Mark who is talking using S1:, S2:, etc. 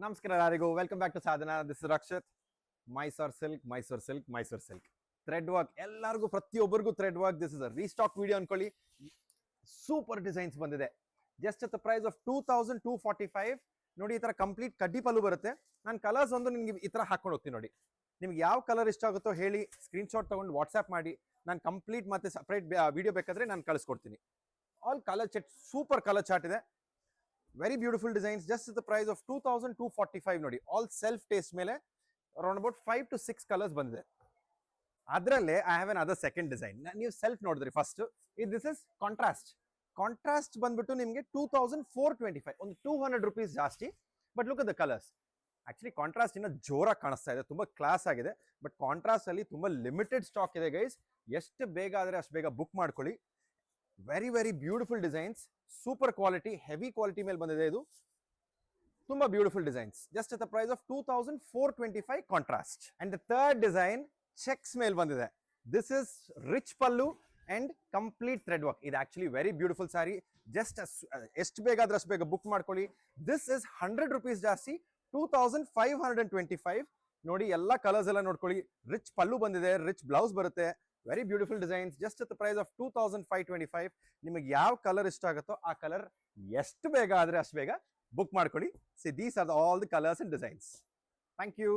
S1: ನಮಸ್ಕಾರ ಎಲ್ಲರಿಗೂ welcome back to Sadhana. This is Rakshith. Mysore silk thread work ಎಲ್ಲರಿಗೂ, ಪ್ರತಿಯೊಬ್ಬರಿಗೂ thread work. This is a restock video ಅನ್ಕೊಳ್ಳಿ. ಸೂಪರ್ ಡಿಸೈನ್ಸ್ ಬಂದಿದೆ. Just at the price of 2245. ನೋಡಿ, ಈ ತರ ಕಂಪ್ಲೀಟ್ ಕಡ್ಡಿ ಪಲ್ಲು ಬರುತ್ತೆ. ನಾನು ಕಲರ್ಸ್ ಒಂದು ನಿಮ್ಗೆ ಈ ತರ ಹಾಕೊಂಡು ಹೋಗ್ತೀನಿ. ನೋಡಿ, ನಿಮ್ಗೆ ಯಾವ ಕಲರ್ ಇಷ್ಟ ಆಗುತ್ತೋ ಹೇಳಿ, ಸ್ಕ್ರೀನ್ ಶಾಟ್ ತಗೊಂಡು ವಾಟ್ಸ್ಆ್ಯಪ್ ಮಾಡಿ. ನಾನು ಕಂಪ್ಲೀಟ್ ಮತ್ತೆ ಸಪ್ರೇಟ್ ವಿಡಿಯೋ ಬೇಕಾದ್ರೆ ನಾನು ಕಳಿಸ್ಕೊಡ್ತೀನಿ. All colour chart, super colour chart ಇದೆ. Very beautiful designs. Just the price of 2245. ನೋಡಿ, ಆಲ್ ಸೆಲ್ಫ್ ಟೇಸ್ಟ್ ಮೇಲೆ ಅರೌಂಡ್ ಅಬೌಟ್ 5 to 6 ಕಲರ್ಸ್ ಬಂದಿದೆ. ಅದರಲ್ಲೇ I have an other second design. ನೀವು ಸೆಲ್ಫ್ ನೋಡಿದ್ರಿ ಫಸ್ಟ್. ದಿಸ್ ಇಸ್ ಕಾಂಟ್ರಾಸ್ಟ್ ಬಂದ್ಬಿಟ್ಟು ನಿಮಗೆ 2425, ಒಂದು 200 rupees ಜಾಸ್ತಿ. But look at the colours. Actually contrast ಇನ್ನ ಜೋರಾಗಿ ಕಾಣಿಸ್ತಾ ಇದೆ, ತುಂಬಾ ಕ್ಲಾಸ್ ಆಗಿದೆ. ಬಟ್ ಕಾಂಟ್ರಾಸ್ಟ್ ಅಲ್ಲಿ ತುಂಬಾ ಲಿಮಿಟೆಡ್ ಸ್ಟಾಕ್ ಇದೆ ಗೈಸ್. ಎಷ್ಟು ಬೇಗ ಆದ್ರೆ ಅಷ್ಟು ಬೇಗ ಬುಕ್ ಮಾಡ್ಕೊಳ್ಳಿ. Very very beautiful designs, super quality, heavy quality ಮೇಲೆ ಬಂದಿದೆ. ಇದು ತುಂಬಾ beautiful designs. Just at the price of 2425 contrast. And the third design checks ಮೇಲೆ ಬಂದಿದೆ. This is rich pallu and complete thread work. ಇದು actually very beautiful sari. Just ಎಷ್ಟು ಬೇಗ ಆದ್ರೆ ಅಷ್ಟು ಬೇಗ ಬುಕ್ ಮಾಡ್ಕೊಳ್ಳಿ. ದಿಸ್ ಇಸ್ 100 rupees ಜಾಸ್ತಿ, 2525. ನೋಡಿ, ಎಲ್ಲ ಕಲರ್ಸ್ ಎಲ್ಲ ನೋಡ್ಕೊಳ್ಳಿ. ರಿಚ್ ಪಲ್ಲು ಬಂದಿದೆ, ರಿಚ್ ಬ್ಲೌಸ್ ಬರುತ್ತೆ. Very beautiful designs. Just at the price of 2525. ನಿಮಗೆ ಯಾವ ಕಲರ್ ಇಷ್ಟ ಆಗುತ್ತೋ ಆ ಕಲರ್ ಎಷ್ಟು ಬೇಗ ಆದ್ರೆ ಅಷ್ಟು ಬೇಗ ಬುಕ್ ಮಾಡ್ಕೊಳ್ಳಿ. See, these are all the colours and designs. Thank you.